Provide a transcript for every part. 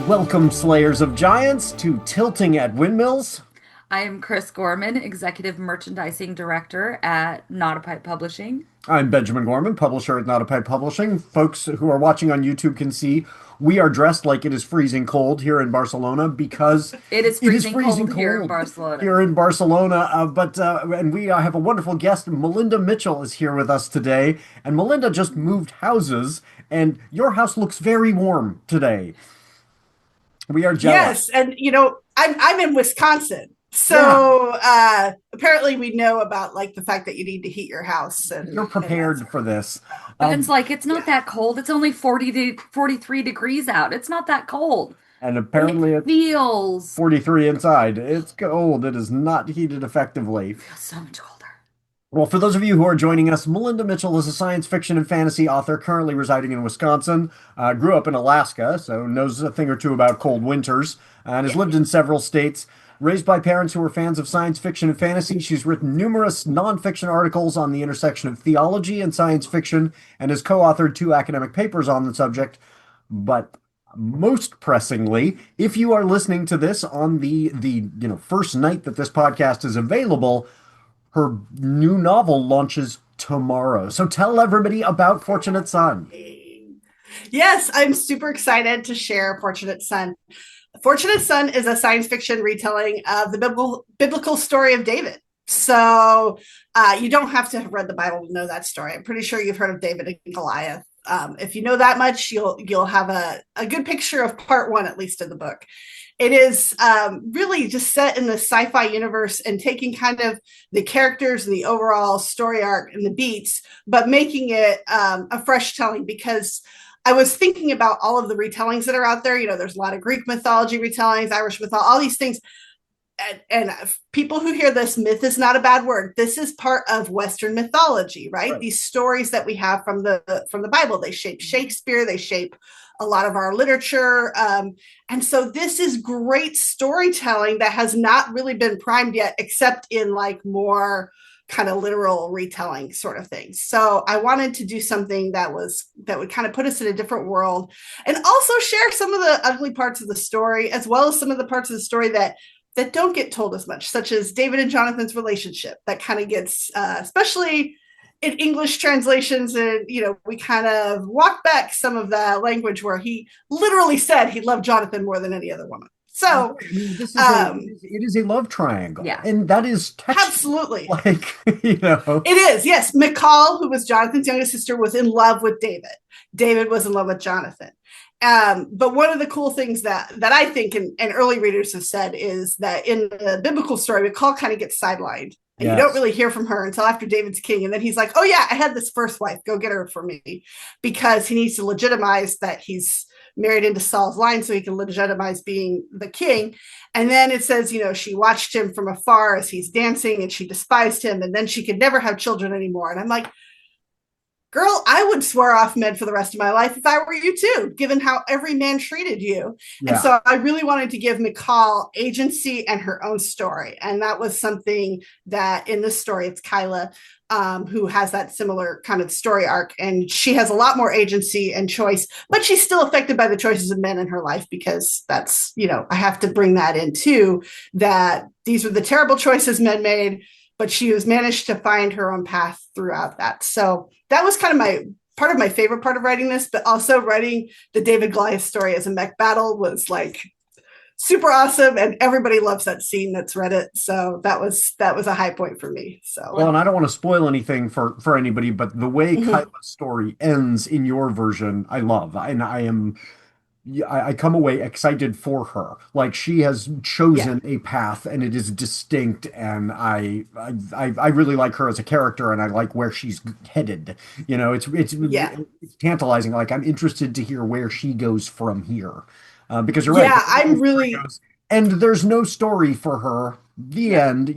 Welcome, Slayers of Giants, to Tilting at Windmills. I am Chrys Gorman, Executive Merchandising Director at NotAPipePublishing. I'm Benjamin Gorman, publisher at NotAPipePublishing. Folks who are watching on YouTube can see we are dressed like it is freezing cold here in Barcelona because It is it is freezing freezing cold here in cold Barcelona. here in Barcelona. And we have a wonderful guest. Melinda Mitchell is here with us today, and Melinda just moved houses, and your house looks very warm today. We are jealous. Yes, and I'm in Wisconsin, Yeah, so apparently we know about like the fact that you need to heat your house you're and that prepared sort for this. Ben's Um, like, it's not yeah. that cold. It's only 40 to 43 degrees out. It's not that cold. and But it apparently it's feels 43 inside. It's cold. It is not heated effectively. so much colder. Well, for those of you who are joining us, Melinda Mitchell is a science fiction and fantasy author currently residing in Wisconsin. Grew up in Alaska, so knows a thing or two about cold winters, and has lived in several states. Raised by parents who were fans of science fiction and fantasy, she's written numerous nonfiction articles on the intersection of theology and science fiction, and has co-authored two academic papers on the subject. But most pressingly, if you are listening to this on the first night that this podcast is available, her new novel launches tomorrow. So tell everybody about Fortunate Son. Yes, I'm super excited to share Fortunate Son. Fortunate Son is a science fiction retelling of the biblical story of David. So you don't have to have read the Bible to know that story. I'm pretty sure you've heard of David and Goliath. If you know that much, you'll have a good picture of part one, at least in the book. It is really just set in the sci-fi universe and taking kind of the characters and the overall story arc and the beats, but making it a fresh telling because I was thinking about all of the retellings that are out there. There's a lot of Greek mythology retellings, Irish mythology, all these things. And people who hear this, myth is not a bad word. This is part of Western mythology, right? Right. These stories that we have from the Bible, they shape Shakespeare, they shape a lot of our literature. And so this is great storytelling that has not really been primed yet, except in like more kind of literal retelling sort of things. So I wanted to do something that would kind of put us in a different world and also share some of the ugly parts of the story, as well as some of the parts of the story that don't get told as much, such as David and Jonathan's relationship that kind of gets, especially in English translations, and we kind of walk back some of the language where he literally said he loved Jonathan more than any other woman. So, I mean, this is um, it is a love triangle, Yeah. and that is textbook. absolutely, Like, you know, it is. Yes, McCall, who was Jonathan's youngest sister, was in love with David. David was in love with Jonathan. But one of the cool things that I think and early readers have said is that in the biblical story, McCall kind of gets sidelined. And you don't yes, really hear from her until after David's king. And then he's like, oh, yeah, I had this first wife. Go get her for me. Because he needs to legitimize that he's married into Saul's line so he can legitimize being the king. And then it says, she watched him from afar as he's dancing and she despised him. And then she could never have children anymore. And I'm like, girl, I would swear off men for the rest of my life if I were you too, given how every man treated you. And yeah. so I really wanted to give McCall agency and her own story. And that was something that in this story, it's Kyla, who has that similar kind of story arc. And she has a lot more agency and choice, but she's still affected by the choices of men in her life because that's, I have to bring that in too, that these were the terrible choices men made, but she has managed to find her own path throughout that. So that was kind of my favorite part of writing this, but also writing the David Goliath story as a mech battle was like super awesome. And everybody loves that scene that's read it. So that was a high point for me. So Well, and I don't want to spoil anything for anybody, but the way mhm. Kyla's story ends in your version, I love, and I come away excited for her. Like she has Yeah, chosen a path and it is distinct, and I really like her as a character, and I like where she's headed. yeah, It's tantalizing. Like I'm interested to hear where she goes from here, because you're right. The yeah. story goes, and there's no story for her. The No. end.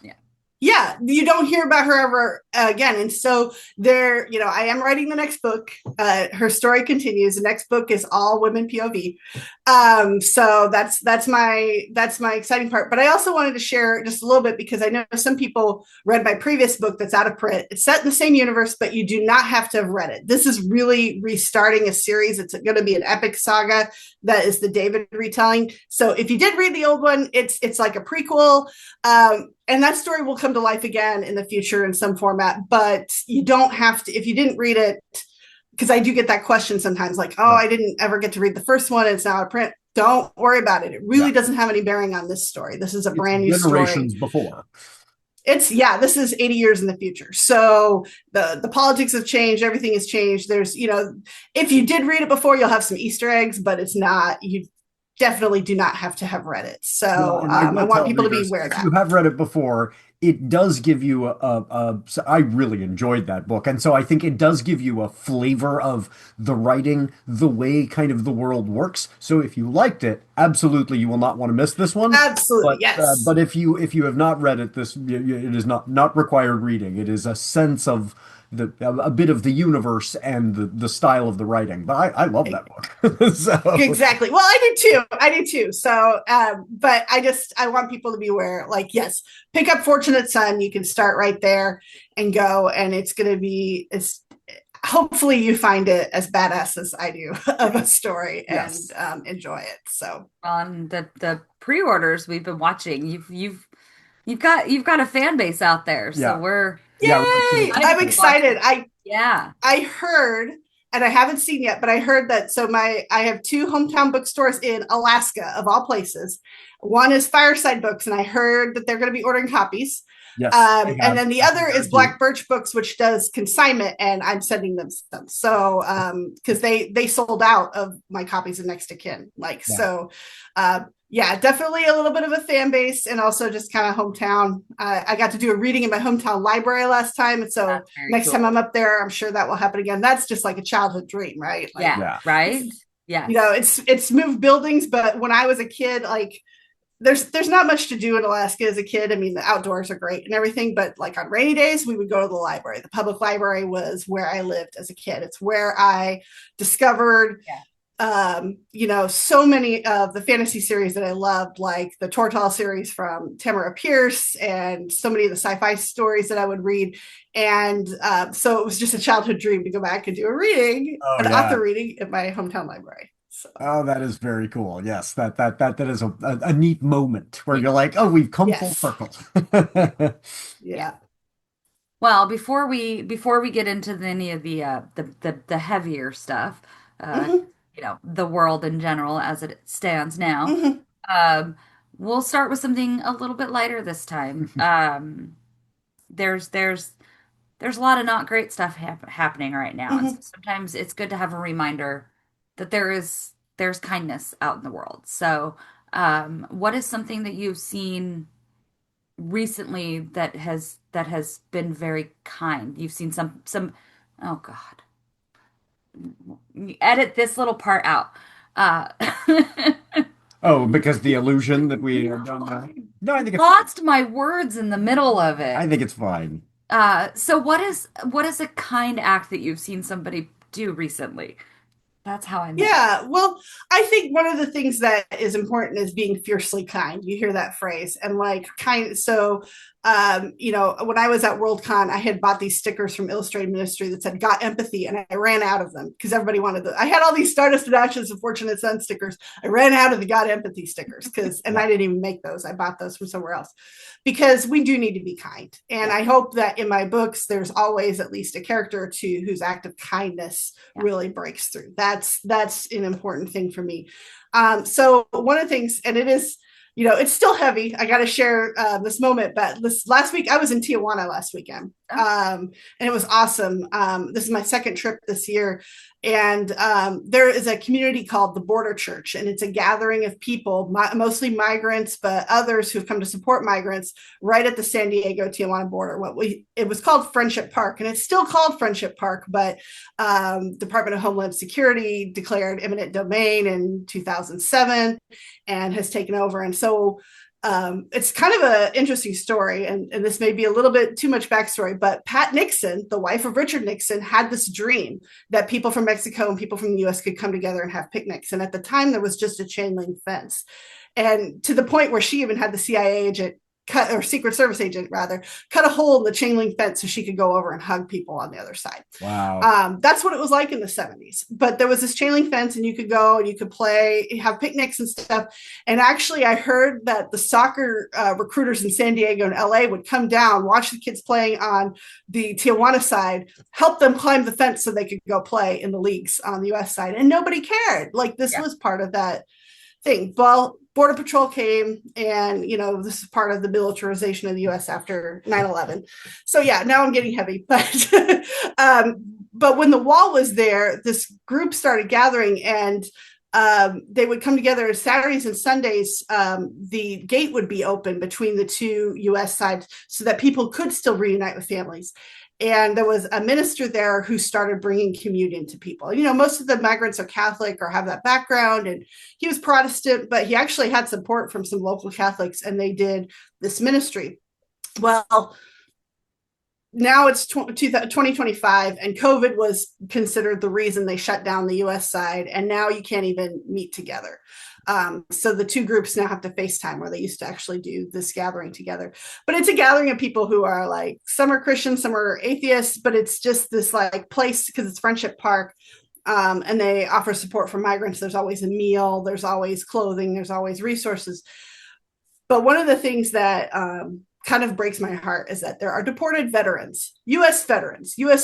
Yeah. Yeah, you don't hear about her ever again. And so there, I am writing the next book. Her story continues. The next book is all women POV. So that's my exciting part. But I also wanted to share just a little bit because I know some people read my previous book that's out of print. It's set in the same universe, but you do not have to have read it. This is really restarting a series. It's going to be an epic saga that is the David retelling. So if you did read the old one, it's like a prequel. And that story will come to life again in the future in some format, but you don't have to, if you didn't read it, because I do get that question sometimes like, oh, I didn't ever get to read the first one. It's now out of print. Don't worry about it. It really doesn't have any bearing on this story. This is a brand new Generations story. before. This is 80 years in the future. So the politics have changed. Everything has changed. There's, if you did read it before, you'll have some Easter eggs, but it's not, you definitely do not have to have read it. So I want people to be aware of that. If you have read it before, it does give you so I really enjoyed that book. And so I think it does give you a flavor of the writing, the way kind of the world works. So if you liked it, absolutely you will not want to miss this one. Absolutely, But yes. but if you have not read it, it is not required reading. It is a sense of a bit of the universe and the style of the writing. But I love that book. So Exactly. Well, I do too. So, but I want people to be aware, like, yes, pick up Fortunate Son. You can start right there and go, and it's hopefully you find it as badass as I do of a story and yes. Enjoy it. So, On the pre-orders we've been watching, you've got a fan base out there, so Yeah. we're Yeah. yay! I'm excited. Yeah. I heard, and I haven't seen yet, but I heard that. So I have two hometown bookstores in Alaska, of all places. One is Fireside Books, and I heard that they're going to be ordering copies. Yes. And then the other is Black Birch Books, which does consignment, and I'm sending them some. So because they sold out of my copies of Next to Kin, yeah, definitely a little bit of a fan base, and also just kind of hometown. I got to do a reading in my hometown library last time, and so next time I'm up there, I'm sure that will happen again. That's just like a childhood dream, right? Like, Right. Yeah. It's moved buildings, but when I was a kid, like there's not much to do in Alaska as a kid. I mean, the outdoors are great and everything, but like on rainy days, we would go to the library. The public library was where I lived as a kid. It's where I discovered so many of the fantasy series that I loved, like the Tortall series from Tamara Pierce and so many of the sci-fi stories that I would read. And so it was just a childhood dream to go back and do an author reading at my hometown library. So. Oh, that is very cool. Yes, that is a neat moment where you're like, oh, we've come full circle. Yeah. Well, before we get into any of the heavier stuff, the world in general as it stands now, we'll start with something a little bit lighter this time. There's a lot of not great stuff happening right now, and so sometimes it's good to have a reminder that there's kindness out in the world. So, what is something that you've seen recently that has been very kind? You've seen some oh God. Edit this little part out. Oh, because the illusion that we have done. No, I think it's lost my words in the middle of it. I think it's fine. So what is a kind act that you've seen somebody do recently? That's how I meant. Yeah, well, I think one of the things that is important is being fiercely kind. You hear that phrase, and like kind. So, when I was at Worldcon, I had bought these stickers from Illustrated Ministry that said "Got Empathy," and I ran out of them because everybody wanted them. I had all these Stardust and Ashes and Fortunate Son stickers. I ran out of the "Got Empathy" stickers and I didn't even make those. I bought those from somewhere else because we do need to be kind. And I hope that in my books, there's always at least a character or two whose act of kindness really breaks through. That's an important thing for me. So one of the things, and it is, it's still heavy. I got to share this moment, but last week I was in Tijuana last weekend, and it was awesome. This is my second trip this year, and there is a community called the Border Church, and it's a gathering of people, mostly migrants, but others who've come to support migrants, right at the San Diego Tijuana border. It was called Friendship Park, and it's still called Friendship Park, but Department of Homeland Security declared eminent domain in 2007 and has taken over. And so It's kind of an interesting story, and this may be a little bit too much backstory, but Pat Nixon, the wife of Richard Nixon, had this dream that people from Mexico and people from the US could come together and have picnics. And at the time, there was just a chain link fence. And to the point where she even had the CIA agent cut, or Secret Service agent rather, cut a hole in the chain link fence so she could go over and hug people on the other side. Wow. That's what it was like in the 70s. But there was this chain link fence, and you could go and you could play, have picnics and stuff. And actually, I heard that the soccer recruiters in San Diego and LA would come down, watch the kids playing on the Tijuana side, help them climb the fence so they could go play in the leagues on the US side. And nobody cared. Like, this was part of that thing. Well, Border Patrol came, and this is part of the militarization of the US after 9/11. So yeah, now I'm getting heavy, but when the wall was there, this group started gathering, and they would come together Saturdays and Sundays. The gate would be open between the two US sides so that people could still reunite with families. And there was a minister there who started bringing communion to people. Most of the migrants are Catholic or have that background, and he was Protestant, but he actually had support from some local Catholics, and they did this ministry. Well, now it's 2025, and COVID was considered the reason they shut down the US side, and now you can't even meet together. So the two groups now have to FaceTime, where they used to actually do this gathering together. But it's a gathering of people who are like, some are Christians, some are atheists, but it's just this like place, because it's Friendship Park. And they offer support for migrants. There's always a meal, there's always clothing, there's always resources. But one of the things that kind of breaks my heart is that there are deported veterans, U.S.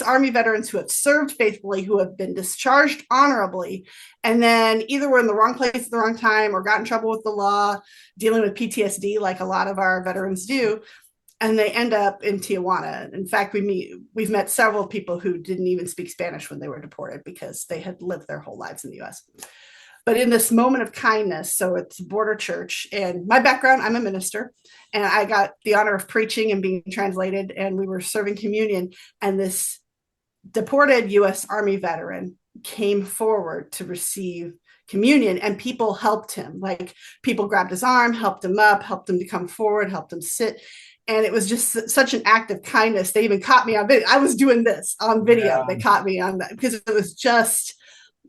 Army veterans who have served faithfully, who have been discharged honorably, and then either were in the wrong place at the wrong time or got in trouble with the law, dealing with PTSD like a lot of our veterans do, and they end up in Tijuana. In fact, we've met several people who didn't even speak Spanish when they were deported because they had lived their whole lives in the U.S. But in this moment of kindness, so it's Border Church, and my background, I'm a minister, and I got the honor of preaching and being translated, and we were serving communion, and this deported U.S. Army veteran came forward to receive communion, and people helped him. Like, people grabbed his arm, helped him up, helped him to come forward, helped him sit. And it was just such an act of kindness. They even caught me on video. I was doing this on video. Yeah. They caught me on that because it was just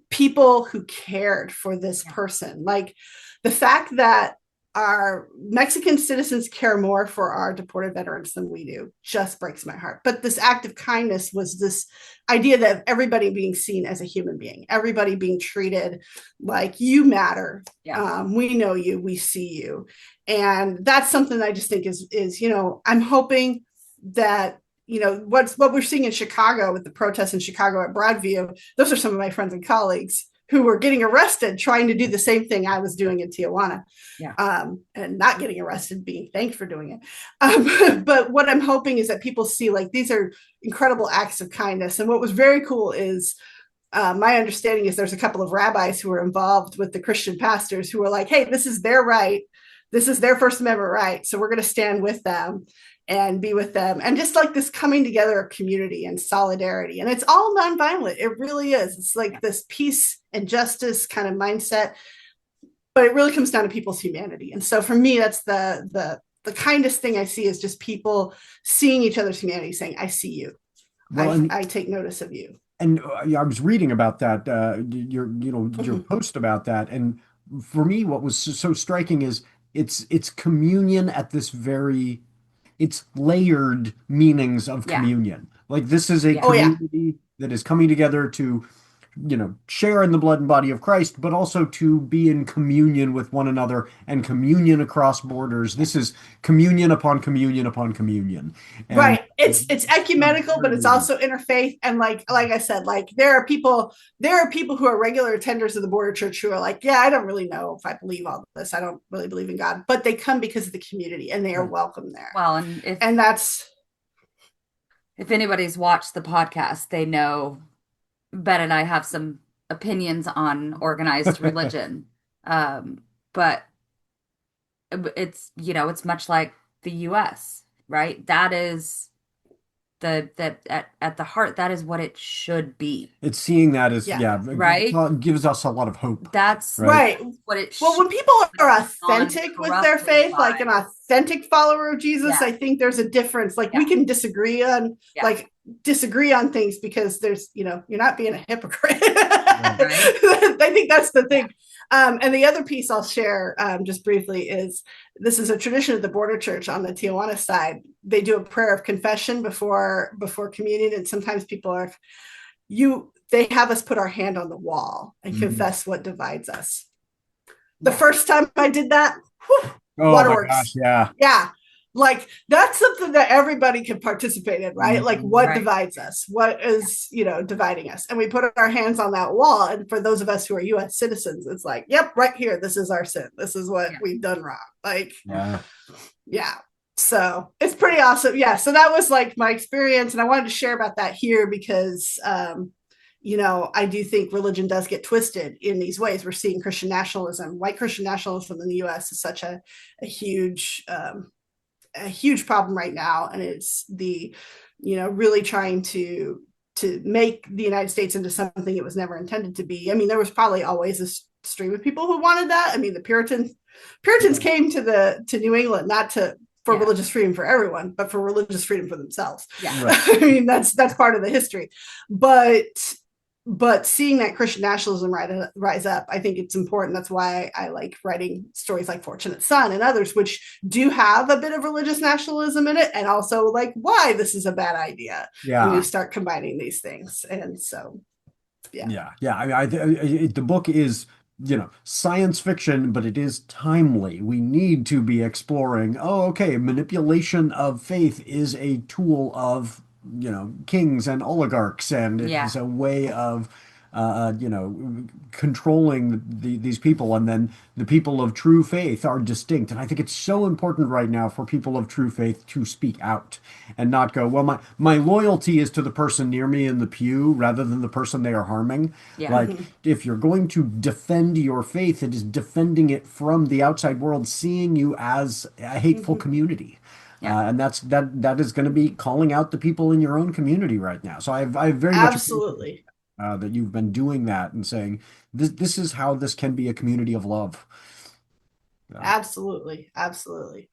people who cared for this person. Like, the fact that our Mexican citizens care more for our deported veterans than we do just breaks my heart. But this act of kindness was this idea that everybody being seen as a human being, everybody being treated like you matter. Yeah. We know you, we see you. And that's something that I just think is, I'm hoping that what we're seeing in Chicago with the protests in Chicago at Broadview, those are some of my friends and colleagues who were getting arrested trying to do the same thing I was doing in Tijuana. Yeah. And not getting arrested, being thanked for doing it. But what I'm hoping is that people see, like, these are incredible acts of kindness. And what was very cool is, my understanding is there's a couple of rabbis who were involved with the Christian pastors who were like, hey, this is their right. This is their First Amendment right. So we're going to stand with them and be with them. And just like this coming together of community and solidarity. And it's all nonviolent. It really is. It's like this peace and justice kind of mindset, but it really comes down to people's humanity. And so for me, that's the kindest thing I see, is just people seeing each other's humanity, saying, I see you. Well, I take notice of you. And I was reading about that, your post about that. And for me, what was so striking is it's communion at this very, it's layered meanings of communion. Like, this is a community that is coming together to, share in the blood and body of Christ, but also to be in communion with one another and communion across borders. This is communion upon communion upon communion. And right. It's ecumenical, but it's also interfaith. And like I said, like, there are people who are regular attenders of the Border Church who are like, yeah, I don't really know if I believe all this. I don't really believe in God, but they come because of the community and they are welcome there. Well, and that's, if anybody's watched the podcast, they know Ben and I have some opinions on organized religion. But it's, it's much like the U.S., right? That is that at the heart, that is what it should be, It's seeing that as, Yeah. yeah, right? it gives us a lot of hope, That's right? Right. what it Well, should when people are authentic with their non-corrupted faith, by. like an authentic follower of Jesus, Yeah, I think there's a difference. Like yeah, we can yeah, disagree on things because there's, you're not being a hypocrite. Right. right? I think that's the Yeah, thing. And the other piece I'll share just briefly is this is a tradition of the Border Church on the Tijuana side. They do a prayer of confession before communion, and sometimes people are they have us put our hand on the wall and Mhm. confess what divides us. The first time I did that, whew, Oh my gosh, waterworks. yeah. Yeah. Like that's something that everybody can participate in, right? Like Mhm. what right. divides us? What is, dividing us? And we put our hands on that wall. And for those of us who are US citizens, it's like, yep, right here. This is our sin. This is what Yeah. we've done wrong. Like, Yeah. yeah. So it's pretty awesome. Yeah. So that was like my experience. And I wanted to share about that here because I do think religion does get twisted in these ways. We're seeing Christian nationalism, white Christian nationalism in the U.S. is such a huge a huge problem right now, and it's really trying to make the United States into something it was never intended to be. I mean, there was probably always a stream of people who wanted that. I mean, the Puritans came to New England not for Yeah. religious freedom for everyone, but for religious freedom for themselves. Yeah. Right. I mean, that's part of the history. But seeing that Christian nationalism rise up, I think it's important. That's why I like writing stories like Fortunate Son and others, which do have a bit of religious nationalism in it, and also like why this is a bad idea when you Yeah. start combining these things. And so, yeah, Yeah. Yeah. The book is, science fiction, but it is timely. We need to be exploring, oh, okay, manipulation of faith is a tool of, kings and oligarchs, and it Yeah. is a way of controlling these people, and then the people of true faith are distinct. And I think it's so important right now for people of true faith to speak out and not go, well, my loyalty is to the person near me in the pew rather than the person they are harming. Yeah. Like, if you're going to defend your faith, it is defending it from the outside world, seeing you as a hateful community. Yeah. And that is going to be calling out the people in your own community right now. So I very much appreciate absolutely, that you've been doing that and saying this is how this can be a community of love. Yeah. absolutely, absolutely.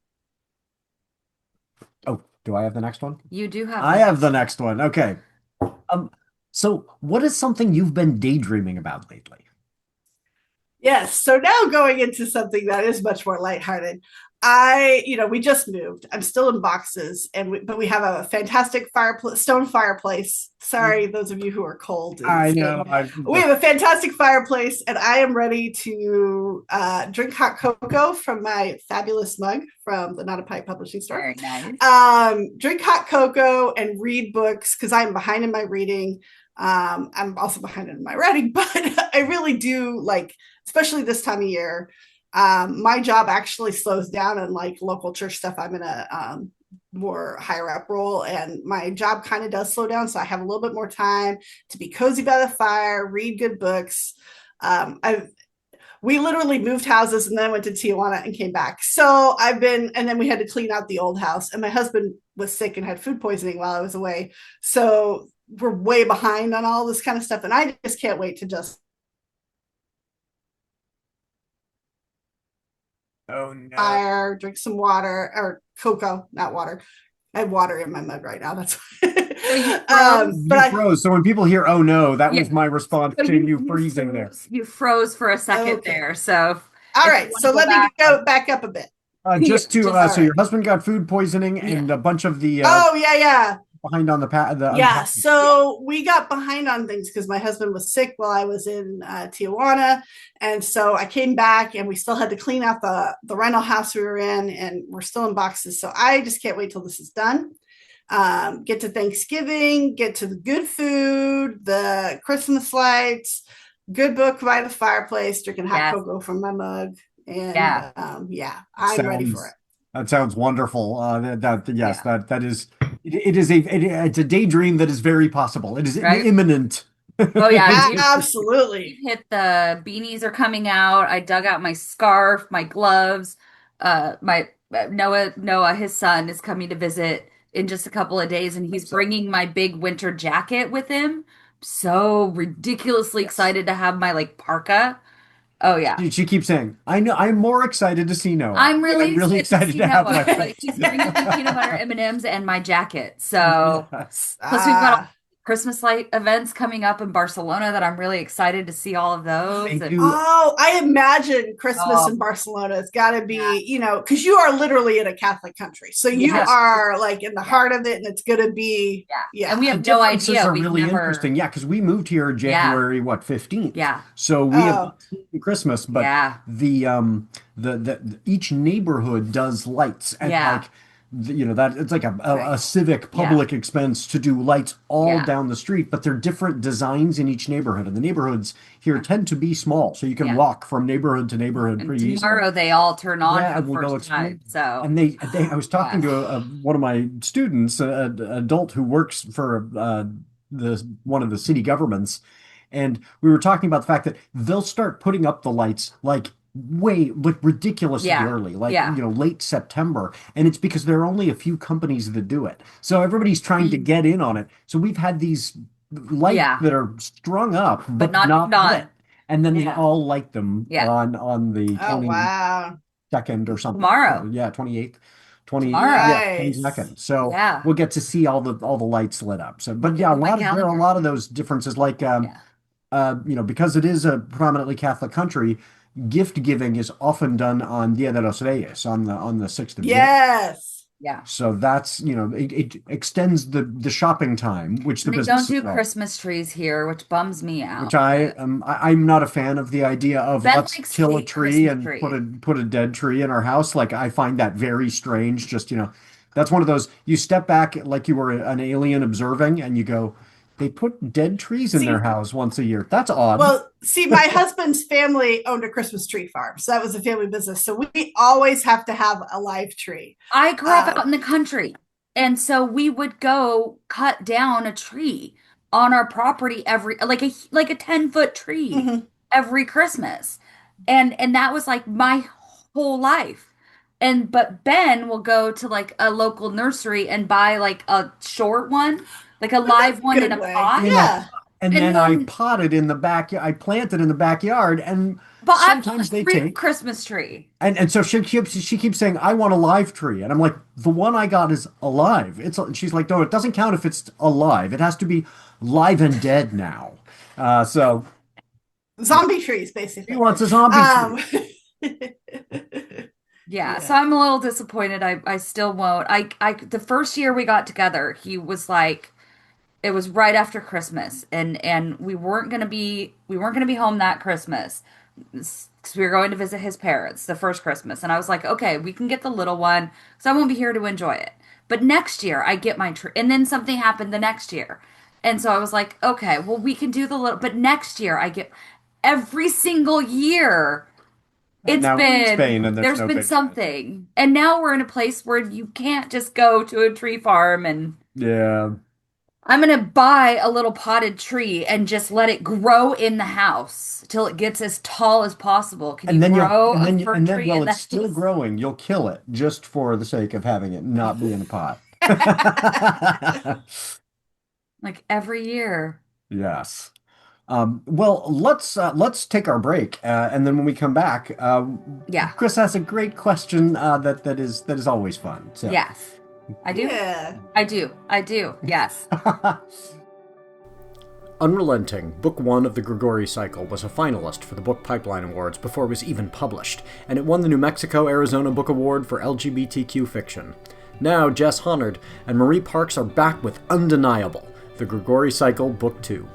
Oh, do I have the next one? You do have I the have next the one. next one. Okay. Um, so what is something you've been daydreaming about lately? Yes. So now going into something that is much more lighthearted. We just moved. I'm still in boxes, but we have a fantastic stone fireplace. Sorry, those of you who are cold in the I state. know. We have a fantastic fireplace, and I am ready to drink hot cocoa from my fabulous mug from the Not a Pipe Publishing store. Very nice. Drink hot cocoa and read books because I'm behind in my reading. I'm also behind in my writing, but I really do like, especially this time of year. My job actually slows down in like local church stuff. I'm in a more higher up role, and my job kind of does slow down. So I have a little bit more time to be cozy by the fire, read good books. We literally moved houses and then went to Tijuana and came back. So and then we had to clean out the old house. And my husband was sick and had food poisoning while I was away. So we're way behind on all this kind of stuff. And I just can't wait to just Oh no. fire, drink some water or cocoa, not water. I have water in my mug right now. That's So you froze. but You froze. So when people hear, oh no, that Yeah. was my response So to you freezing there. you froze for a second okay. there. So All if you right. want to So go let me back, go back up a bit. Just to, just All so your right. husband got food poisoning yeah. and a bunch of the Oh, yeah, yeah. behind on the Yeah, unpacking. so we got behind on things because my husband was sick while I was in Tijuana, and so I came back and we still had to clean out the rental house we were in, and we're still in boxes. So I just can't wait till this is done. Get to Thanksgiving, get to the good food, the Christmas lights, good book by the fireplace, drinking hot Yes. cocoa from my mug, and Yeah. yeah, I'm ready for it. That sounds wonderful. Yes, Yeah. that is it's a daydream that is very possible. It is Right. imminent. Oh yeah. Absolutely. You've hit the beanies are coming out. I dug out my scarf, my gloves. My Noah, his son is coming to visit in just a couple of days, and he's bringing my big winter jacket with him. So ridiculously excited to have my like parka. Oh yeah. She keeps saying, "I know. I'm more excited to see Noah. I'm really excited to have Noah. my Like he's bringing me peanut butter M&Ms and my jacket. So Yes. plus we've got all Christmas light events coming up in Barcelona that I'm really excited to see all of those. They And do. Oh, I imagine Christmas Oh. in Barcelona has got to be, Yeah. you know, because you are literally in a Catholic country. So you Yes. are like in the heart of it, and it's going to be, yeah. And we The have no differences idea. are We've really never. interesting. Yeah, because we moved here January 15th. Yeah. So we have not seen Christmas, but Yeah. the each neighborhood does lights and Yeah. like you know that it's like a Right. civic public expense to do lights all Yeah. down the street, but they're different designs in each neighborhood, and the neighborhoods here tend to be small, so you can Yeah. walk from neighborhood to neighborhood And pretty easily. tomorrow they all turn on Yeah, for and the we'll go first time. explore. So And I was talking to one of my students, an adult who works for one of the city governments, and we were talking about the fact that they'll start putting up the lights like ridiculously Yeah. early, like Yeah. late September, and it's because there are only a few companies that do it. So everybody's trying to get in on it. So we've had these lights Yeah. that are strung up but not lit, and then they Yeah. all light them Yeah. on the oh, wow. 22nd or something. Tomorrow. Yeah, 28th. Tomorrow. Yeah, Nice. 22nd. So Yeah. we'll get to see all the lights lit up. So, but yeah, Look at my there are a calendar. lot of those differences. Like, Yeah. because it is a prominently Catholic country, gift giving is often done on Dia de los Reyes, on the 6th of January. Yes. Yeah. So that's, it extends the shopping time, which the They business don't do love. Christmas trees here, which bums me out. Which I'm not a fan of the idea of Ben let's likes kill a fake tree Christmas and tree. put a dead tree in our house. Like I find that very strange. Just, that's one of those you step back like you were an alien observing and you go, they put dead trees in their house once a year. That's odd. Well, see, my husband's family owned a Christmas tree farm, so that was a family business. So we always have to have a live tree. I grew up out in the country, and so we would go cut down a tree on our property every like a 10-foot tree Mhm. every Christmas. And that was like my whole life. But Ben will go to like a local nursery and buy like a short one, like a live one in a Good way. pot. Yeah. And And then I then- potted in the backyard. I planted in the backyard, and But sometimes they I have a take. Christmas tree. And so she keeps saying, I want a live tree. And I'm like, the one I got is alive. She's like, no, it doesn't count if it's alive. It has to be live and dead now. So Zombie trees, basically. he wants a zombie tree. Yeah, Yeah. so I'm a little disappointed. I still won't. The first year we got together, he was like, it was right after Christmas, and we weren't gonna be home that Christmas because we were going to visit his parents the first Christmas, and I was like, okay, we can get the little one because I won't be here to enjoy it. But next year I get my tree, and then something happened the next year, and so I was like, okay, well we can do the little, but next year I get every single year. And now we're in Spain and There's no been big something. And now we're in a place where you can't just go to a tree farm and Yeah. I'm gonna buy a little potted tree and just let it grow in the house till it gets as tall as possible. Can And you then grow and then, a fir and then tree while in it's the still house? growing, you'll kill it just for the sake of having it not be in a pot. Like every year. Yes. Well, let's take our break, and then when we come back, Yeah. Chrys has a great question that is always fun. So. Yes. I do. Yeah. I do. Yes. Unrelenting, Book 1 of the Grigori Cycle, was a finalist for the Book Pipeline Awards before it was even published, and it won the New Mexico-Arizona Book Award for LGBTQ fiction. Now, Jess Honard and Marie Parks are back with Undeniable, the Grigori Cycle Book 2.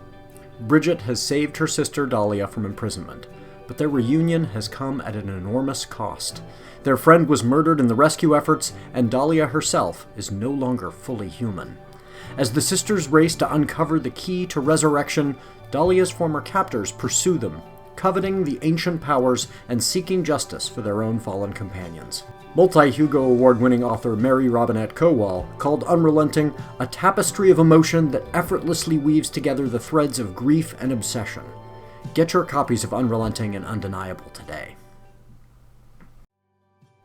Bridget has saved her sister Dahlia from imprisonment, but their reunion has come at an enormous cost. Their friend was murdered in the rescue efforts, and Dahlia herself is no longer fully human. As the sisters race to uncover the key to resurrection, Dahlia's former captors pursue them, coveting the ancient powers and seeking justice for their own fallen companions. Multi-Hugo Award-winning author Mary Robinette Kowal called Unrelenting a tapestry of emotion that effortlessly weaves together the threads of grief and obsession. Get your copies of Unrelenting and Undeniable today.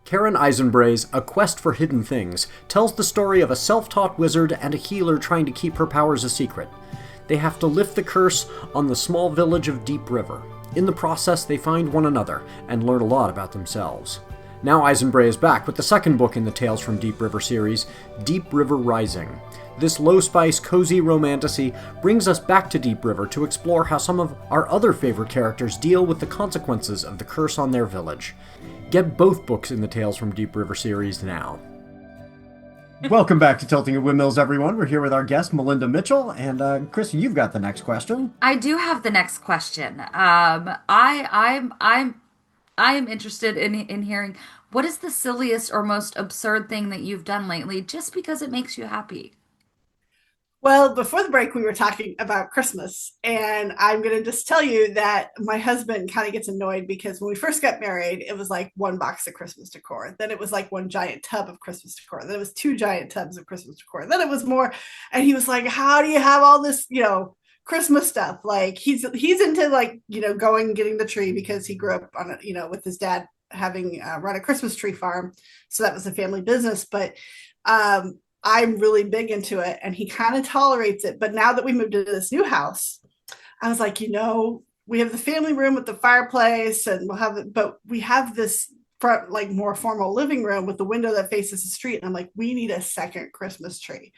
Karen Eisenbray's A Quest for Hidden Things tells the story of a self-taught wizard and a healer trying to keep her powers a secret. They have to lift the curse on the small village of Deep River. In the process, they find one another and learn a lot about themselves. Now Eisenbray is back with the second book in the Tales from Deep River series, Deep River Rising. This low-spice, cozy romantasy brings us back to Deep River to explore how some of our other favorite characters deal with the consequences of the curse on their village. Get both books in the Tales from Deep River series now. Welcome back to Tilting at Windmills, everyone. We're here with our guest, Melinda Mitchell. And Chrys, you've got the next question. I do have the next question. I am interested in hearing, what is the silliest or most absurd thing that you've done lately just because it makes you happy? Well, before the break, we were talking about Christmas, and I'm going to just tell you that my husband kind of gets annoyed because when we first got married, it was like one box of Christmas decor. Then it was like one giant tub of Christmas decor. Then it was two giant tubs of Christmas decor. Then it was more, and he was like, "How do you have all this, Christmas stuff?" Like he's into like going and getting the tree because he grew up on it, with his dad having run a Christmas tree farm, so that was a family business, but. I'm really big into it and he kind of tolerates it. But now that we moved into this new house, I was like, we have the family room with the fireplace and but we have this front, like more formal living room with the window that faces the street. And I'm like, we need a second Christmas tree.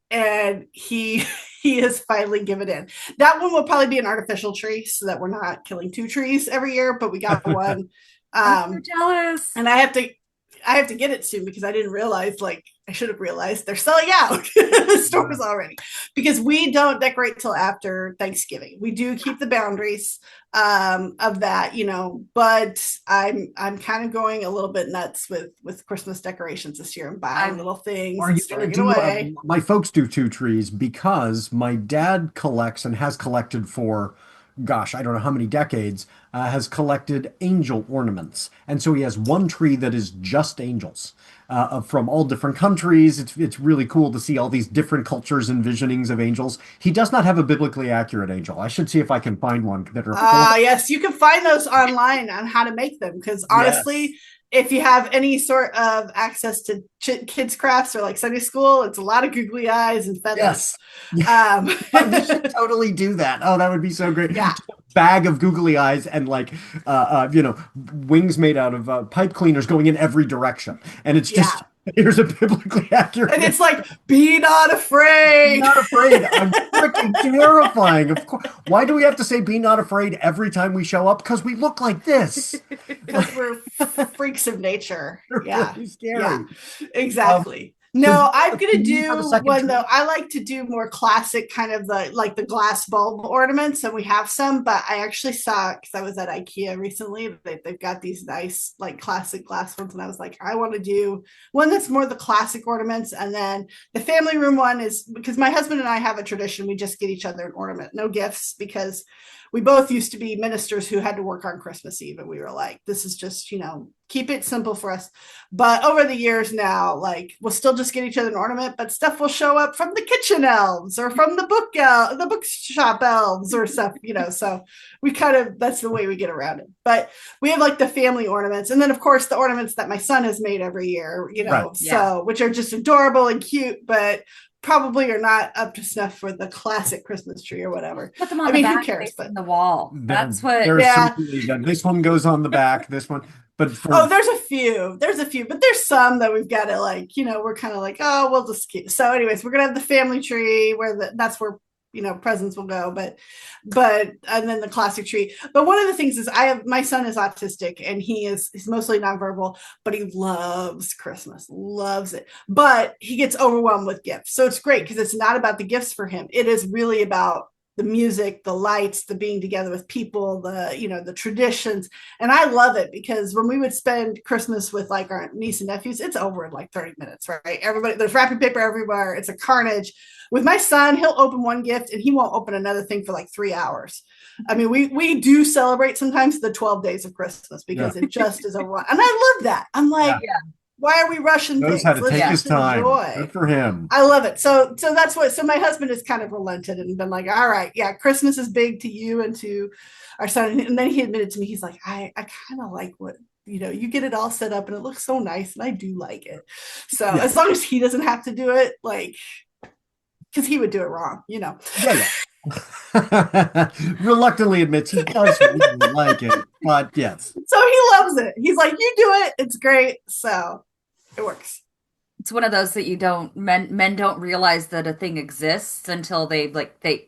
And he has finally given in. That one will probably be an artificial tree so that we're not killing two trees every year, but we got one. I'm so jealous. And I have to get it soon because I didn't realize, I should have realized they're selling out the stores already because we don't decorate till after Thanksgiving. We do keep the boundaries of that, but I'm kind of going a little bit nuts with Christmas decorations this year and buying little things. Are you going to do, my folks do two trees because my dad collects and has collected for gosh, I don't know how many decades, has collected angel ornaments. And so he has one tree that is just angels from all different countries. It's really cool to see all these different cultures and visionings of angels. He does not have a biblically accurate angel. I should see if I can find one that are. Yes, you can find those online on how to make them. Because honestly, if you have any sort of access to kids' crafts or like Sunday school, it's a lot of googly eyes and feathers. Yes. We should totally do that. Oh, that would be so great. Yeah. Bag of googly eyes and wings made out of pipe cleaners going in every direction. And it's just, here's a biblically accurate. And it's like, be not afraid. Be not afraid. I'm freaking terrifying. Of course. Why do we have to say be not afraid every time we show up? Because we look like this. Because we're freaks of nature. Yeah. Really scary. Yeah, exactly. No, I'm going to do one though. I like to do more classic kind of the glass bulb ornaments, and we have some, but I actually saw, because I was at IKEA recently, they've got these nice like classic glass ones, and I was like, I want to do one that's more the classic ornaments. And then the family room one is because my husband and I have a tradition. We just get each other an ornament, no gifts, because we both used to be ministers who had to work on Christmas Eve. And we were like, this is just, keep it simple for us. But over the years now, we'll still just get each other an ornament, but stuff will show up from the kitchen elves or from the bookshop elves or stuff, so we that's the way we get around it. But we have the family ornaments. And then of course the ornaments that my son has made every year, right. So, which are just adorable and cute, but probably are not up to snuff for the classic Christmas tree or whatever. Put them on the back, who cares? But the wall. That's what. This one goes on the back. This one, but there's a few, but there's some that we've got to we're kind of oh, we'll just keep. So, anyways, we're gonna have the family tree that's where presents will go, but and then the classic tree. But one of the things is my son is autistic and he's mostly nonverbal, but he loves Christmas, loves it. But he gets overwhelmed with gifts. So it's great because it's not about the gifts for him. It is really about the music, the lights, the being together with people, the traditions. And I love it because when we would spend Christmas with our niece and nephews, it's over in 30 minutes, right? Everybody, there's wrapping paper everywhere. It's a carnage. With my son, he'll open one gift and he won't open another thing for 3 hours. I mean, we do celebrate sometimes the 12 days of Christmas because it just is a run. And I love that. I'm why are we rushing things? How to take his time. Good for him. I love it. So that's so my husband has kind of relented and been like, all right, Christmas is big to you and to our son. And then he admitted to me, he's like, I kind of like what you get it all set up and it looks so nice and I do like it. So Yeah. as long as he doesn't have to do it, like, because he would do it wrong. Yeah. Reluctantly admits he does really like it, but yes. So he loves it. He's like, you do it. It's great. So it works. It's one of those that you don't men don't realize that a thing exists until they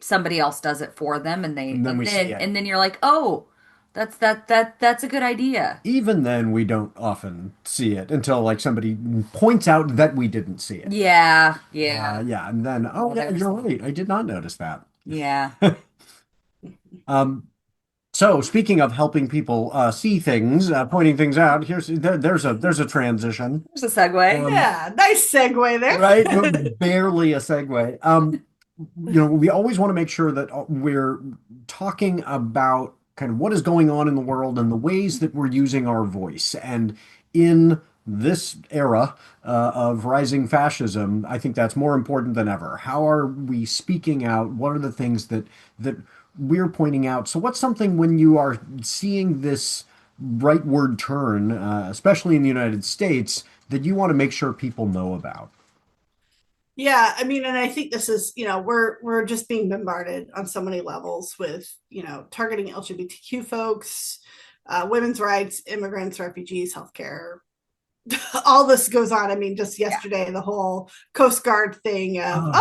somebody else does it for them, and And then we see it. and then you're like, oh, that's a good idea. Even then, we don't often see it until like somebody points out that we didn't see it. Yeah, Yeah, and then, oh yeah, you're right. I did not notice that. yeah. Um, so speaking of helping people see things, pointing things out, there's a transition. There's a segue. Yeah, nice segue there. Right? Barely a segue. We always want to make sure that we're talking about kind of what is going on in the world and the ways that we're using our voice. And in this era of rising fascism, I think that's more important than ever. How are we speaking out? What are the things that we're pointing out? So what's something when you are seeing this rightward turn, especially in the United States, that you want to make sure people know about? Yeah, I mean, and I think this is, we're just being bombarded on so many levels with, targeting LGBTQ folks, women's rights, immigrants, refugees, healthcare. All this goes on. I mean, just yesterday, the whole Coast Guard thing of,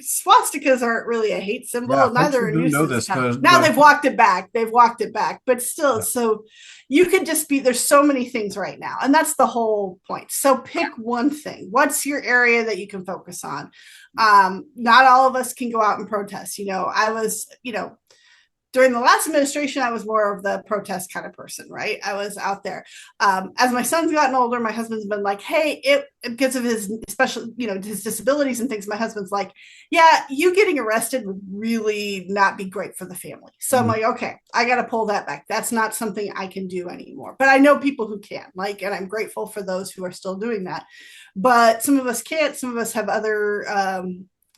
swastikas aren't really a hate symbol. Yeah, Neither folks are who do know nooses. this. Now they've walked it back. But still, Yeah. so you could just be, there's so many things right now. And that's the whole point. So pick one thing. What's your area that you can focus on? Not all of us can go out and protest. I was, during the last administration, I was more of the protest kind of person, right? I was out there. As my son's gotten older, my husband's been like, hey, because of his special, his disabilities and things, my husband's like, yeah, you getting arrested would really not be great for the family. So I'm like, okay, I got to pull that back. That's not something I can do anymore. But I know people who can, and I'm grateful for those who are still doing that. But some of us can't. Some of us have other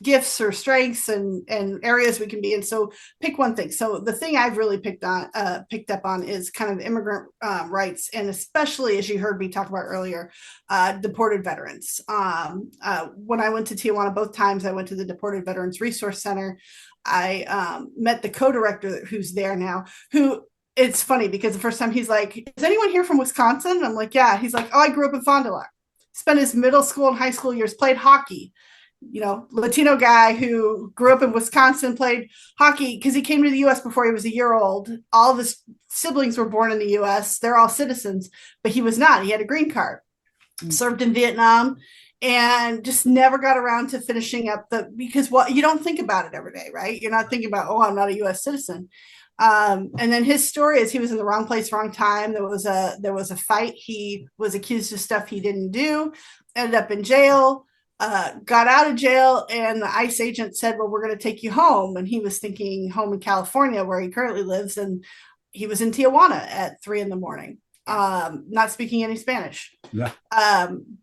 gifts or strengths and areas we can be in. So pick one thing. So the thing I've really picked up on is kind of immigrant rights, and especially, as you heard me talk about earlier, deported veterans. When I went to Tijuana, both times I went to the Deported Veterans Resource Center. I met the co-director who's there now, who, it's funny because the first time he's like, is anyone here from Wisconsin? I'm like, yeah. He's like, oh, I grew up in Fond du Lac. Spent his middle school and high school years, played hockey. Latino guy who grew up in Wisconsin, played hockey because he came to the U.S. before he was a year old. All of his siblings were born in the U.S. They're all citizens, but he was not. He had a green card, served in Vietnam, and just never got around to finishing up because you don't think about it every day, right? You're not thinking about, oh, I'm not a U.S. citizen. And then his story is he was in the wrong place, wrong time. There was a fight. He was accused of stuff he didn't do, ended up in jail. Got out of jail, and the ICE agent said, well, we're going to take you home. And he was thinking home in California, where he currently lives. And he was in Tijuana at 3 a.m, not speaking any Spanish. Yeah.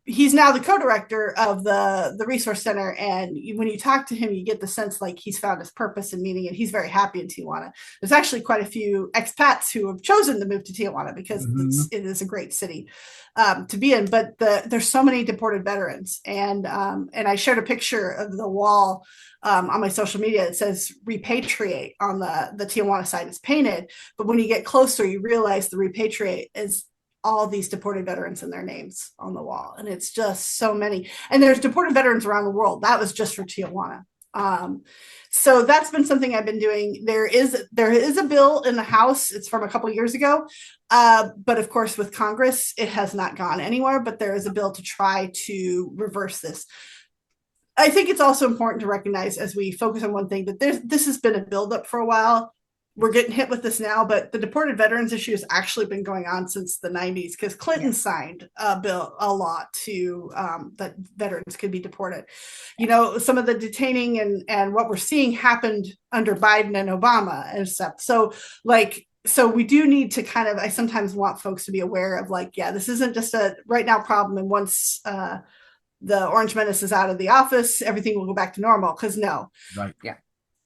He's now the co-director of the resource center. And when you talk to him, you get the sense like he's found his purpose and meaning, and he's very happy in Tijuana. There's actually quite a few expats who have chosen to move to Tijuana because it is a great city to be in. But there's so many deported veterans. And I shared a picture of the wall on my social media. It says repatriate on the Tijuana side. It's painted, but when you get closer, you realize the repatriate is all these deported veterans and their names on the wall. And it's just so many. And there's deported veterans around the world. That was just for Tijuana. So that's been something I've been doing. There is a bill in the House. It's from a couple of years ago. But of course, with Congress, it has not gone anywhere. But there is a bill to try to reverse this. I think it's also important to recognize, as we focus on one thing, that this has been a buildup for a while. We're getting hit with this now, but the deported veterans issue has actually been going on since the 90s because Clinton signed a law to that veterans could be deported. Some of the detaining and what we're seeing happened under Biden and Obama and stuff. So we do need to I sometimes want folks to be aware of this isn't just a right now problem. And once the Orange Menace is out of the office, everything will go back to normal. Because no. Right. Yeah.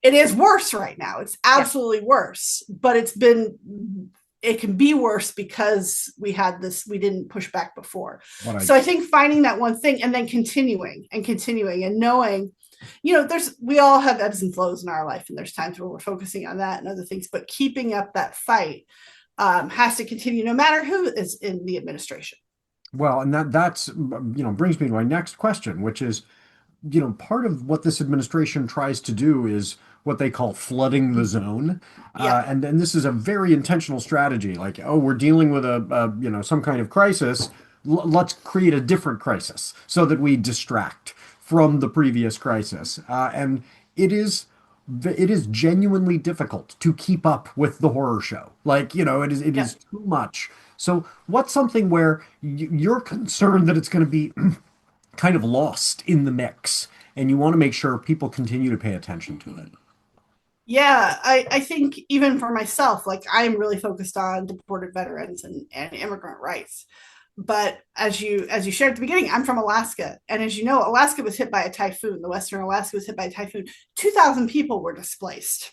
It is worse right now. It's absolutely worse, but it's been it can be worse because we didn't push back before. So I think finding that one thing and then continuing and knowing, we all have ebbs and flows in our life, and there's times where we're focusing on that and other things, but keeping up that fight has to continue no matter who is in the administration. Well, and that's brings me to my next question, which is, part of what this administration tries to do is what they call flooding the zone. And this is a very intentional strategy. Like, oh, we're dealing with some kind of crisis. Let's create a different crisis so that we distract from the previous crisis. And it is genuinely difficult to keep up with the horror show. Like, it is too much. So what's something where you're concerned that it's going to be kind of lost in the mix, and you want to make sure people continue to pay attention to it? Yeah, I think even for myself, like I'm really focused on deported veterans and immigrant rights. But as you shared at the beginning, I'm from Alaska. And as you know, Alaska was hit by a typhoon. The Western Alaska was hit by a typhoon. 2,000 people were displaced,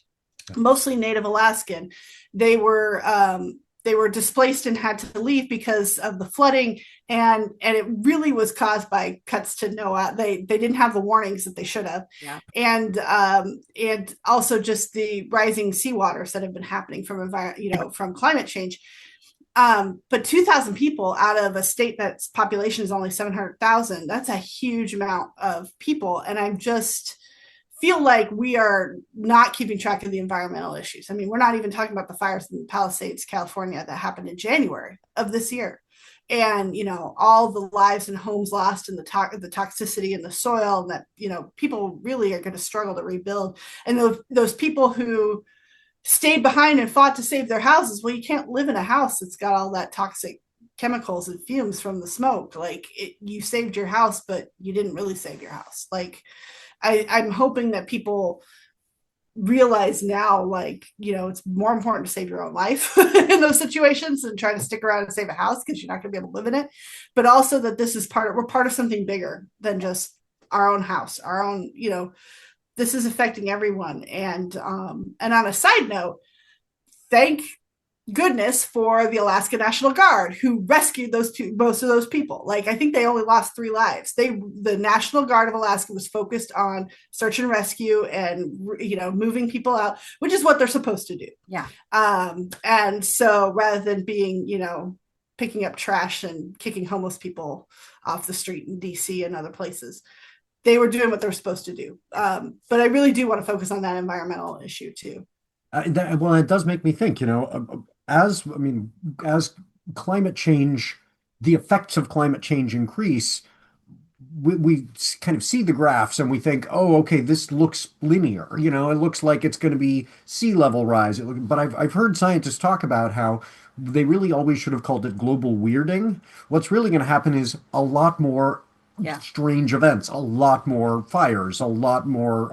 mostly Native Alaskan. They were displaced and had to leave because of the flooding, and it really was caused by cuts to NOAA. They didn't have the warnings that they should have, and also just the rising seawaters that have been happening from from climate change. But 2,000 people out of a state that's population is only 700,000. That's a huge amount of people, and I'm just feel like we are not keeping track of the environmental issues. I mean, we're not even talking about the fires in Palisades, California that happened in January of this year. And, all the lives and homes lost and the toxicity in the soil, and that, people really are going to struggle to rebuild. And those people who stayed behind and fought to save their houses, well, you can't live in a house that's got all that toxic chemicals and fumes from the smoke. Like you saved your house, but you didn't really save your house. Like, I'm hoping that people realize now, like, it's more important to save your own life in those situations and try to stick around and save a house because you're not going to be able to live in it. But also that this is we're part of something bigger than just our own house, our own, this is affecting everyone. And on a side note, thank goodness for the Alaska National Guard who rescued most of those people. Like, I think they only lost 3 lives. The National Guard of Alaska was focused on search and rescue and, moving people out, which is what they're supposed to do. Yeah. And so rather than being, picking up trash and kicking homeless people off the street in DC and other places, they were doing what they're supposed to do. But I really do want to focus on that environmental issue too. Well, it does make me think, as climate change, the effects of climate change increase, we kind of see the graphs and we think, oh, okay, this looks linear. It looks like it's going to be sea level rise. But I've heard scientists talk about how they really always should have called it global weirding. What's really going to happen is a lot more strange events, a lot more fires, a lot more,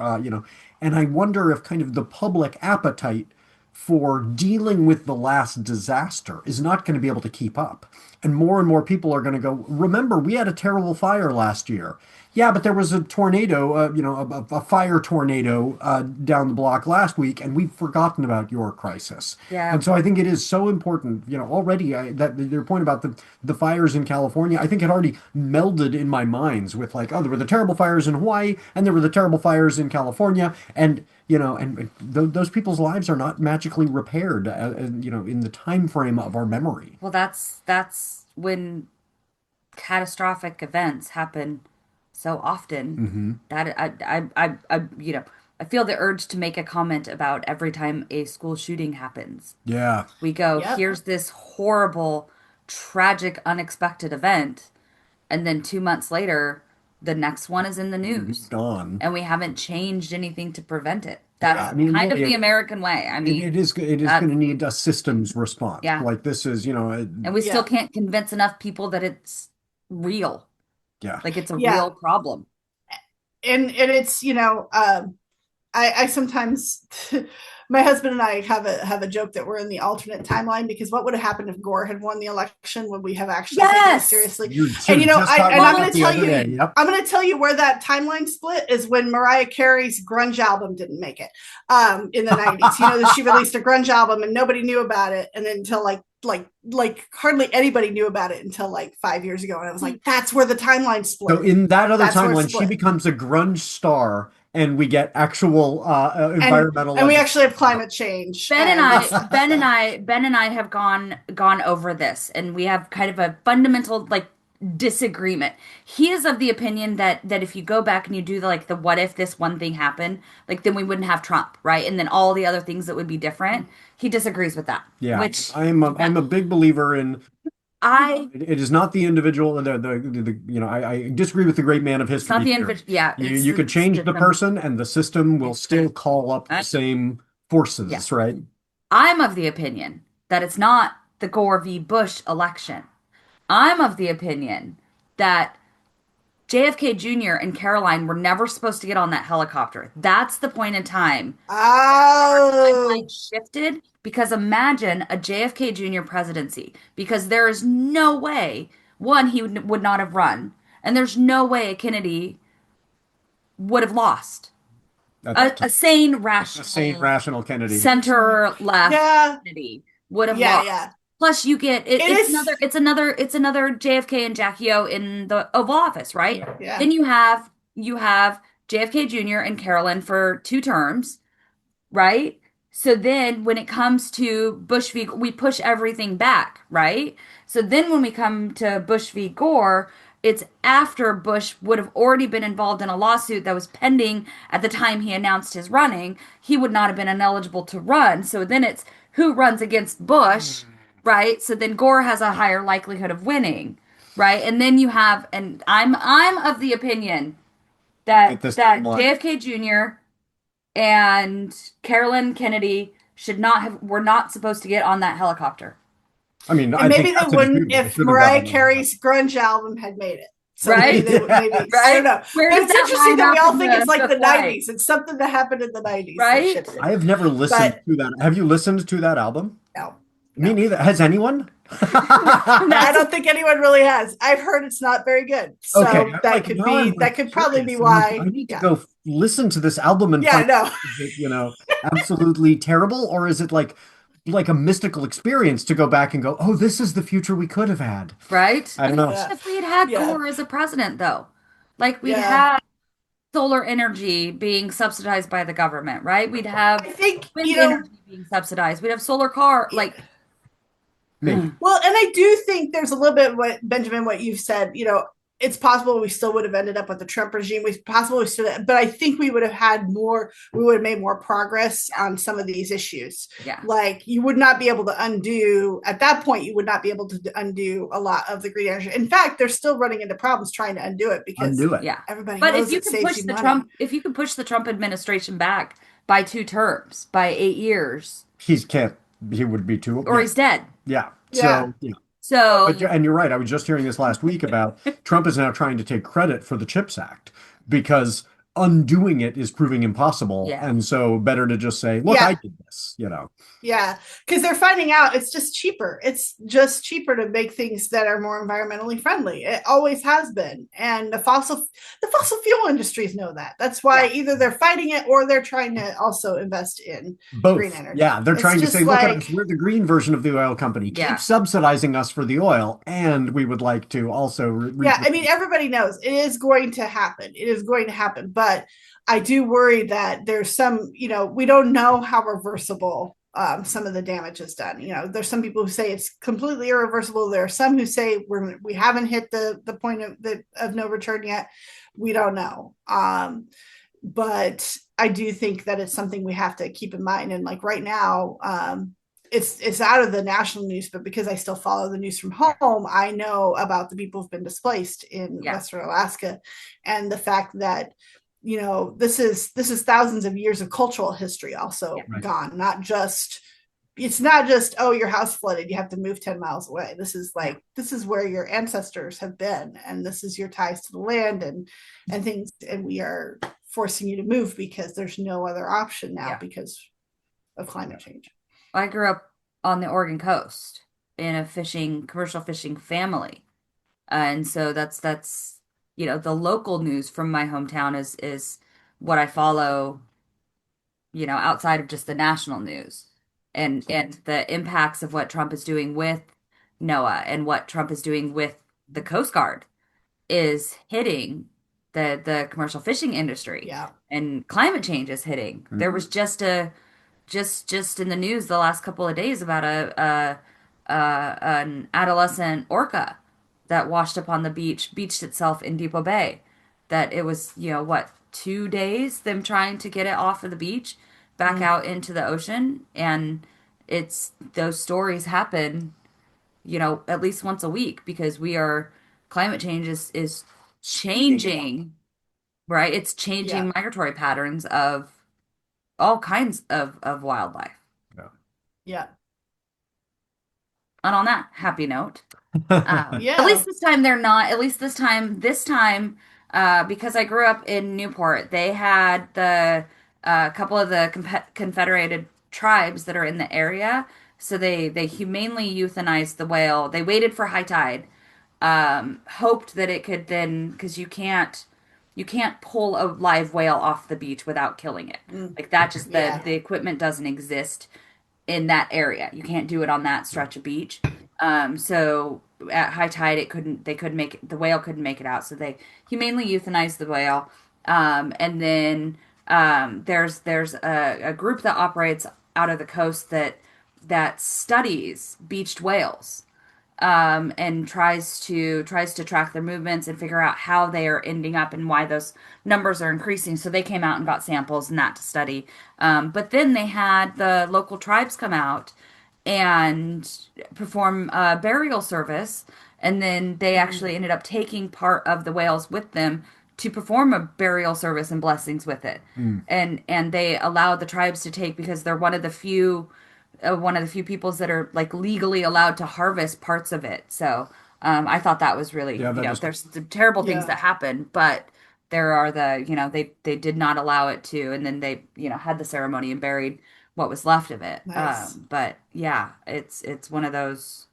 and I wonder if kind of the public appetite for dealing with the last disaster is not going to be able to keep up. And more people are going to go, remember, we had a terrible fire last year. Yeah, but there was a tornado, a fire tornado down the block last week, and we've forgotten about your crisis. Yeah. And so I think it is so important, already that your point about the fires in California, I think it already melded in my minds with like, oh, there were the terrible fires in Hawaii, and there were the terrible fires in California, and those people's lives are not magically repaired, in the time frame of our memory. Well, that's when catastrophic events happen so often that I feel the urge to make a comment about every time a school shooting happens. Yeah. We go, here's this horrible, tragic, unexpected event, and then 2 months later, the next one is in the news. Gone. And we haven't changed anything to prevent it. That's kind of the American way. I mean, it is going to need a systems response. Yeah. Like this is, and we still can't convince enough people that it's real. Yeah. Like it's a real problem. And it's, I sometimes my husband and I have a joke that we're in the alternate timeline, because what would have happened if Gore had won the election? Would we have actually taken it seriously? And I'm going to tell you, I'm going to tell you where that timeline split is when Mariah Carey's grunge album didn't make it in the 90s. She released a grunge album and nobody knew about it, and then until like like hardly anybody knew about it until like 5 years ago, and I was like, that's where the timeline So split. in that other That's where it timeline, she split. becomes a grunge star, and we get actual and environmental and we legislation. actually have climate change Ben and and I, stuff. Ben and I have gone over this, and we have kind of a fundamental like disagreement. He is of the opinion that if you go back and you do the what if this one thing happened, like then we wouldn't have Trump, right? And then all the other things that would be different. He disagrees with that, Yeah, which I'm a big believer in I it is not the individual I disagree with the great man of it's not history the theory. individual. Yeah, it's You the could change the system. person and the system will still call up the same Yeah, forces, right? I'm of the opinion that it's not the Gore v. Bush election. I'm of the opinion that JFK Jr. and Caroline were never supposed to get on that helicopter. That's the point in time. Oh, Timeline shifted because imagine a JFK Jr. presidency, because there is no way, one, he would not have run, and there's no way a Kennedy would have lost. At that A time, sane, a sane, rational, rational Kennedy. center left yeah, Kennedy would have yeah, lost. yeah. Plus, you get It is. it's another JFK and Jackie O in the Oval Office, right? Yeah. Then you have JFK Jr. and Carolyn for 2 terms, right? So then when it comes to Bush v. we push everything back, right? So then when we come to Bush v. Gore, it's after Bush would have already been involved in a lawsuit that was pending at the time he announced his running. He would not have been ineligible to run. So then it's who runs against Bush, right? So then Gore has a higher likelihood of winning, right? And then you have, and I'm of the opinion At this that timeline. JFK Jr. and Carolyn Kennedy should not have were not supposed to get on that helicopter. I mean, And I think maybe they that's wouldn't indisputable. They if should have gotten Mariah on that. Carey's grunge album had made it. So maybe Right? they would, maybe, I don't Right? know. Where But does it's that interesting line that we up all in think it's like the the flight? 90s. It's something that happened in the 90s that Right? shifted. I have never listened But to that. Have you listened to that album? no, Me no. neither. Has anyone? I That's don't think anyone really has. I've heard it's not very good. Okay, So that could now I'm be that could probably be curious. I'm like, I why. need to Yeah. go listen to this album and Yeah, find no. out, is it, absolutely terrible, or is it like a mystical experience to go back and go, oh, this is the future we could have had. right. I don't know. Yeah. If we had had Yeah. Gore as a president, though, like we'd Yeah. have solar energy being subsidized by the government, right? We'd have I think, wind energy being subsidized. We'd have solar car, yeah. like, Maybe. Well, and I do think there's a little bit of what Benjamin, what you've said, it's possible we still would have ended up with the Trump regime. We possible we still, but I think we would have had more, we would have made more progress on some of these issues. yeah, Like you would not be able to undo at that point, you would not be able to undo a lot of the green energy. In fact, they're still running into problems trying to undo it because Undo it. yeah. everybody But knows it saves you money. If you can push the Trump administration back by 2 terms, by 8 years, He would be too. or he's dead. Yeah. Yeah. So, yeah. So And you're right. I was just hearing this last week about Trump is now trying to take credit for the CHIPS Act because undoing it is proving impossible. yeah, And so better to just say, look, I Yeah. did this. Yeah, because they're finding out it's just cheaper. It's just cheaper to make things that are more environmentally friendly. It always has been, and the fossil fuel industries know that. That's why Yeah. either they're fighting it or they're trying to also invest in green Both. energy. Yeah. They're It's trying to just say, look at us. like, We're the green version of the oil company. Yeah. Keep subsidizing us for the oil. And we would like to also. yeah, I mean, everybody knows it is going to happen. It is going to happen, but I do worry that there's some, we don't know how reversible some of the damage is done. There's some people who say it's completely irreversible. There are some who say we haven't hit the point of no return yet. We don't know. But I do think that it's something we have to keep in mind. And like right now, it's out of the national news, but because I still follow the news from home, I know about the people who've been displaced in Yeah. Western Alaska, and the fact that this is thousands of years of cultural history also Right. gone. It's not just, oh, your house flooded, you have to move 10 miles away. This is where your ancestors have been, and this is your ties to the land and things, and we are forcing you to move because there's no other option now Yeah. because of climate change. I grew up on the Oregon coast in a commercial fishing family. And so that's the local news from my hometown is what I follow, outside of just the national news. and the impacts of what Trump is doing with NOAA and what Trump is doing with the Coast Guard is hitting the commercial fishing industry, Yeah. and climate change is hitting. There was just in the news the last couple of days about an adolescent orca that washed up on the beached itself in Depot Bay. That it was, what, 2 days them trying to get it off of the beach back out into the ocean, and it's those stories happen, at least once a week because climate change is changing, right? It's changing Yeah. migratory patterns of all kinds of wildlife. Yeah. Yeah. And on that happy note, at Yeah. least this time they're not. At least this time, because I grew up in Newport, they had the couple of the confederated tribes that are in the area. So they humanely euthanized the whale. They waited for high tide, hoped that it could then, because you can't pull a live whale off the beach without killing it. Like that, just Yeah. the equipment doesn't exist in that area. You can't do it on that stretch of beach. So at high tide, they couldn't make it, the whale couldn't make it out. So they humanely euthanized the whale. And then there's a group that operates out of the coast that studies beached whales, and tries to track their movements and figure out how they are ending up and why those numbers are increasing. So they came out and got samples and that to study. But then they had the local tribes come out and perform a burial service, and then they actually ended up taking part of the whales with them to perform a burial service and blessings with it. And they allowed the tribes to take, because they're one of the few peoples that are like legally allowed to harvest parts of it. So I thought that was really, Yeah, that is there's the terrible things Yeah. that happen, but there are they did not allow it to, and then they, had the ceremony and buried what was left of it. Nice. But yeah, it's one of those,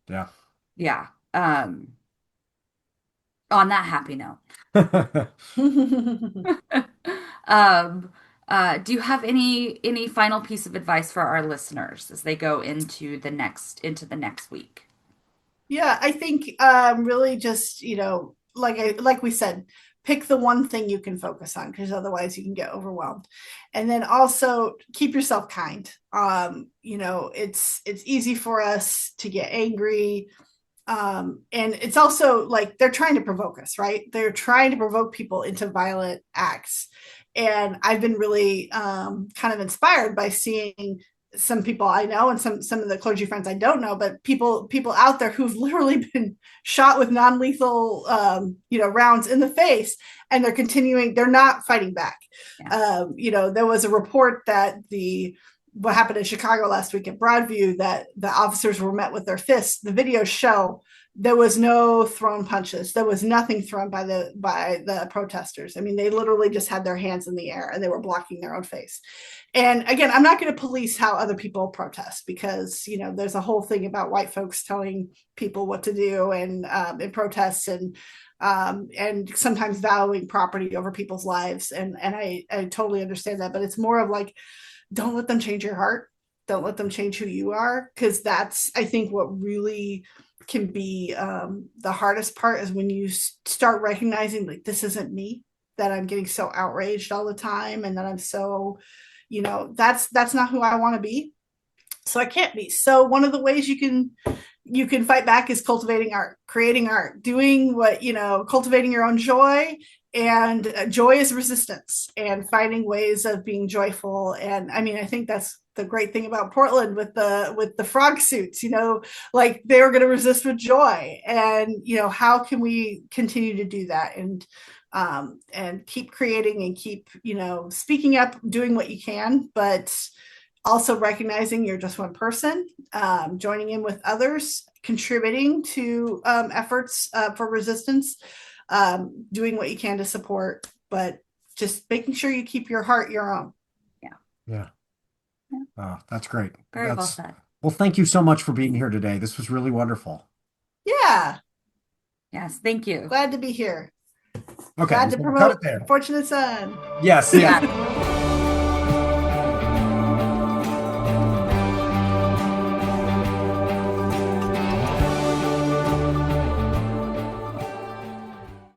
yeah. yeah. On that happy note, um, do you have any final piece of advice for our listeners as they go into the next week? Yeah, I think really just, like we said, pick the one thing you can focus on, because otherwise you can get overwhelmed. And then also keep yourself kind. It's easy for us to get angry. And it's also like they're trying to provoke us, right? They're trying to provoke people into violent acts. And I've been really kind of inspired by seeing some people I know and some of the clergy friends I don't know, but people out there who've literally been shot with non-lethal rounds in the face, and they're continuing. They're not fighting back. Yeah. There was a report that what happened in Chicago last week at Broadview, that the officers were met with their fists. The videos show there was no thrown punches. There was nothing thrown by the protesters. I mean, they literally just had their hands in the air and they were blocking their own face. And again, I'm not going to police how other people protest, because there's a whole thing about white folks telling people what to do, and in protests, and sometimes valuing property over people's lives. And I totally understand that, but it's more of like, don't let them change your heart. Don't let them change who you are, because that's, I think, what really can be the hardest part, is when you start recognizing, like, this isn't me, that I'm getting so outraged all the time, and that I'm so, that's not who I want to be. So I can't be. So one of the ways you can fight back is cultivating art, creating art, doing what, cultivating your own joy. And joy is resistance, and finding ways of being joyful. And I mean, I think that's the great thing about Portland with the frog suits, like they were going to resist with joy. And, how can we continue to do that, and keep creating, and keep, speaking up, doing what you can, but also recognizing you're just one person, joining in with others, contributing to efforts for resistance, doing what you can to support, but just making sure you keep your heart your own. Yeah. Yeah. Yeah. Oh, that's great. Very well said. Well, thank you so much for being here today. This was really wonderful. Yeah. Yes, thank you. Glad to be here. Okay, Glad to so we'll cut promote it there. Fortunate Son. Yes, yes. Yeah.